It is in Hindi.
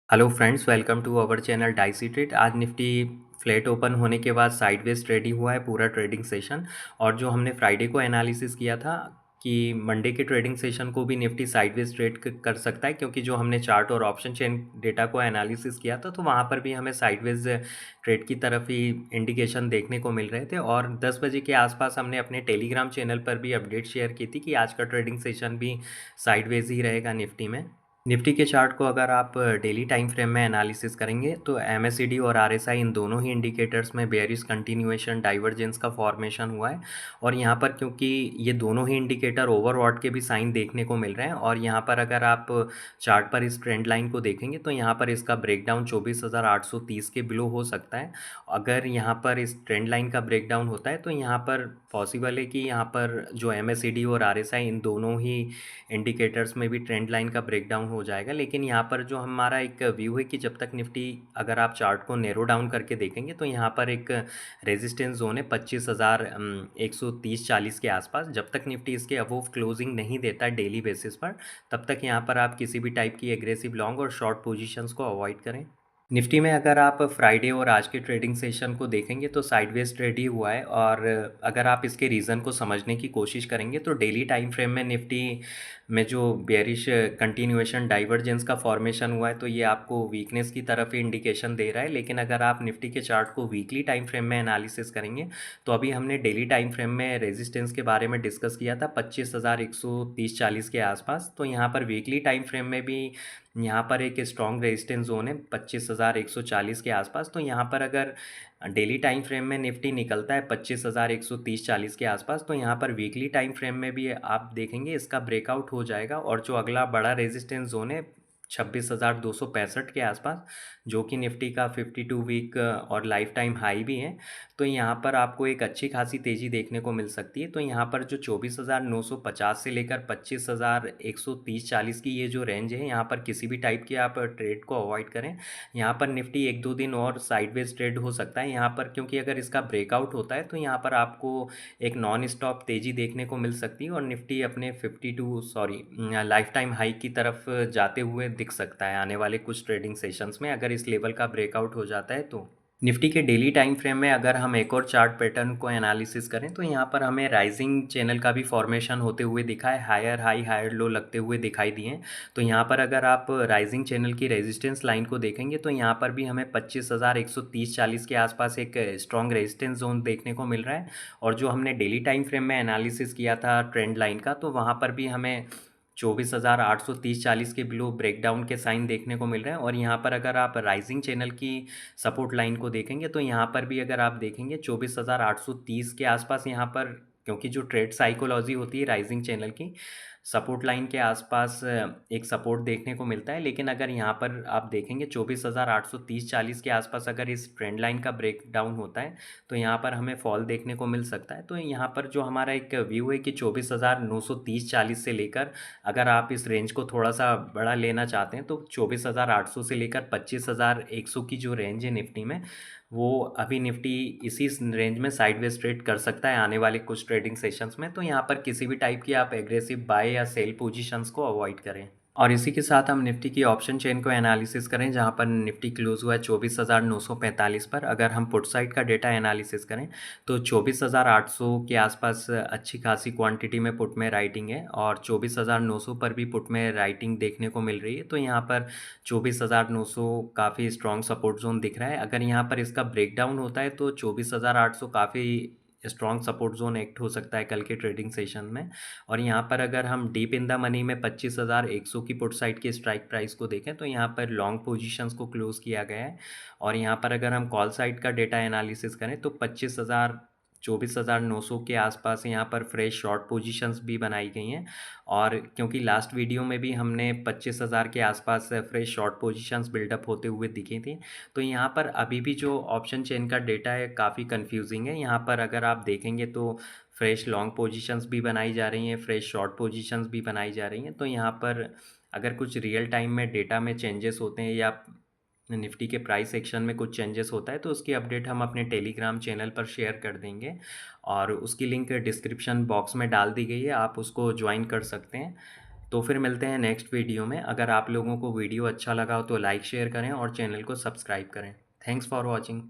Hello friends, welcome to our channel dicey trade. आज निफ्टी फ्लैट ओपन होने के बाद साइडवेज ट्रेडिंग हुआ है पूरा ट्रेडिंग सेशन। और जो हमने फ्राइडे को एनालिसिस किया था कि मंडे के ट्रेडिंग सेशन को भी निफ्टी साइडवेज ट्रेड कर सकता है, क्योंकि जो हमने चार्ट और ऑप्शन चेन डेटा को एनालिसिस किया था तो वहाँ पर भी हमें साइडवेज ट्रेड की तरफ ही इंडिकेशन देखने को मिल रहे थे। और 10 बजे के आसपास हमने अपने टेलीग्राम चैनल पर भी अपडेट शेयर की थी कि आज का ट्रेडिंग सेशन भी साइडवेज ही रहेगा निफ्टी में। निफ्टी के चार्ट को अगर आप डेली टाइम फ्रेम में एनालिसिस करेंगे तो एमएससीडी और आरएसआई इन दोनों ही इंडिकेटर्स में बेयरिश कंटिन्यूएशन डाइवर्जेंस का फॉर्मेशन हुआ है। और यहाँ पर क्योंकि ये दोनों ही इंडिकेटर ओवरबॉट के भी साइन देखने को मिल रहे हैं, और यहाँ पर अगर आप चार्ट पर इस ट्रेंड लाइन को देखेंगे तो यहाँ पर इसका ब्रेकडाउन 24,830 के बिलो हो सकता है। अगर यहाँ पर इस ट्रेंड लाइन का ब्रेकडाउन होता है तो यहाँ पर पॉसिबल है कि यहाँ पर जो एमएससीडी और आरएसआई इन दोनों ही इंडिकेटर्स में भी ट्रेंड लाइन का ब्रेकडाउन हो जाएगा। लेकिन यहाँ पर जो हमारा एक व्यू है कि जब तक निफ्टी, अगर आप चार्ट को नैरो डाउन करके देखेंगे तो यहाँ पर एक रेजिस्टेंस जोन है 25,130-40 के आसपास। जब तक निफ्टी इसके अबोव क्लोजिंग नहीं देता है डेली बेसिस पर, तब तक यहाँ पर आप किसी भी टाइप की एग्रेसिव लॉन्ग और शॉर्ट पोजीशंस को अवॉइड करें। निफ्टी में अगर आप फ्राइडे और आज के ट्रेडिंग सेशन को देखेंगे तो साइडवेज ट्रेड ही हुआ है। और अगर आप इसके रीज़न को समझने की कोशिश करेंगे तो डेली टाइम फ्रेम में निफ्टी में जो बेयरिश कंटिन्यूएशन डाइवर्जेंस का फॉर्मेशन हुआ है तो ये आपको वीकनेस की तरफ ही इंडिकेशन दे रहा है। लेकिन अगर आप निफ्टी के चार्ट को वीकली टाइम फ्रेम में एनालिसिस करेंगे तो अभी हमने डेली टाइम फ्रेम में रेजिस्टेंस के बारे में डिस्कस किया था 25,130-40 के आसपास। तो यहाँ पर वीकली टाइम फ्रेम में भी यहाँ पर एक स्ट्रॉन्ग रेजिस्टेंस जोन है 25,140 के आसपास। तो यहाँ पर अगर डेली टाइम फ्रेम में निफ्टी निकलता है 25,130-40 के आसपास तो यहाँ पर वीकली टाइम फ्रेम में भी आप देखेंगे इसका ब्रेकआउट हो जाएगा। और जो अगला बड़ा रेजिस्टेंस जोन है 26,265 के आसपास, जो कि निफ्टी का 52 वीक और लाइफ टाइम हाई भी है, तो यहाँ पर आपको एक अच्छी खासी तेज़ी देखने को मिल सकती है। तो यहाँ पर जो 24,950 से लेकर 25,130-40 की ये जो रेंज है, यहाँ पर किसी भी टाइप की आप ट्रेड को अवॉइड करें। यहाँ पर निफ्टी 1-2 दिन और साइडवेज ट्रेड हो सकता है यहाँ पर, क्योंकि अगर इसका ब्रेकआउट होता है तो यहाँ पर आपको एक नॉन स्टॉप तेज़ी देखने को मिल सकती है और निफ्टी अपने 52 लाइफ टाइम हाई की तरफ जाते हुए दिख सकता है आने वाले कुछ ट्रेडिंग सेशंस में, अगर इस लेवल का ब्रेकआउट हो जाता है तो। निफ्टी के डेली टाइम फ्रेम में अगर हम एक और चार्ट पैटर्न को एनालिसिस करें तो यहाँ पर हमें राइजिंग चैनल का भी फॉर्मेशन होते हुए दिखा है, हायर हाई हायर लो लगते हुए दिखाई दिए हैं। तो यहाँ पर अगर आप राइजिंग चैनल की रेजिस्टेंस लाइन को देखेंगे तो यहाँ पर भी हमें 25,130-40 के आसपास एक स्ट्रॉन्ग रेजिस्टेंस जोन देखने को मिल रहा है। और जो हमने डेली टाइम फ्रेम में एनालिसिस किया था ट्रेंड लाइन का, तो वहाँ पर भी हमें 24,830-40 के बिलो ब्रेकडाउन के साइन देखने को मिल रहे हैं। और यहाँ पर अगर आप राइजिंग चैनल की सपोर्ट लाइन को देखेंगे तो यहाँ पर भी अगर आप देखेंगे 24,830 के आसपास, यहाँ पर क्योंकि जो ट्रेड साइकोलॉजी होती है राइजिंग चैनल की, सपोर्ट लाइन के आसपास एक सपोर्ट देखने को मिलता है। लेकिन अगर यहाँ पर आप देखेंगे 24,830-40 के आसपास अगर इस ट्रेंड लाइन का ब्रेक डाउन होता है तो यहाँ पर हमें फॉल देखने को मिल सकता है। तो यहाँ पर जो हमारा एक व्यू है कि 24,930-40 से लेकर, अगर आप इस रेंज को थोड़ा सा बड़ा लेना चाहते हैं तो 24,800 से लेकर 25,100 की जो रेंज है निफ्टी में, वो अभी निफ्टी इसी रेंज में साइडवेज ट्रेड कर सकता है आने वाले कुछ ट्रेडिंग सेशंस में। तो यहाँ पर किसी भी टाइप की आप एग्रेसिव बाय या सेल पोजीशंस को अवॉइड करें। और इसी के साथ हम निफ्टी की ऑप्शन चेन को एनालिसिस करें, जहां पर निफ्टी क्लोज हुआ है 24,945 पर। अगर हम पुट साइड का डेटा एनालिसिस करें तो 24,800 के आसपास अच्छी खासी क्वांटिटी में पुट में राइटिंग है, और 24,900 पर भी पुट में राइटिंग देखने को मिल रही है। तो यहाँ पर 24,900 काफ़ी स्ट्रॉन्ग सपोर्ट जोन दिख रहा है। अगर यहाँ पर इसका ब्रेकडाउन होता है तो 24,800 काफ़ी स्ट्रॉन्ग सपोर्ट जोन एक्ट हो सकता है कल के ट्रेडिंग सेशन में। और यहाँ पर अगर हम डीप इन द मनी में 25,100 की पुट साइड की स्ट्राइक प्राइस को देखें तो यहाँ पर लॉन्ग पोजीशंस को क्लोज किया गया है। और यहाँ पर अगर हम कॉल साइड का डेटा एनालिसिस करें तो 24,900 के आसपास यहाँ पर फ्रेश शॉर्ट पोजीशंस भी बनाई गई हैं। और क्योंकि लास्ट वीडियो में भी हमने 25,000 के आसपास फ्रेश शॉर्ट पोजीशंस बिल्डअप होते हुए दिखे थे, तो यहाँ पर अभी भी जो ऑप्शन चेन का डेटा है काफ़ी कंफ्यूजिंग है। यहाँ पर अगर आप देखेंगे तो फ्रेश लॉन्ग पोजीशंस भी बनाई जा रही हैं, फ्रेश शॉर्ट पोजीशंस भी बनाई जा रही हैं। तो यहाँ पर अगर कुछ रियल टाइम में डेटा में चेंजेस होते हैं या निफ्टी के प्राइस एक्शन में कुछ चेंजेस होता है तो उसकी अपडेट हम अपने टेलीग्राम चैनल पर शेयर कर देंगे, और उसकी लिंक डिस्क्रिप्शन बॉक्स में डाल दी गई है, आप उसको ज्वाइन कर सकते हैं। तो फिर मिलते हैं नेक्स्ट वीडियो में। अगर आप लोगों को वीडियो अच्छा लगा हो तो लाइक शेयर करें और चैनल को सब्सक्राइब करें। Thanks for watching.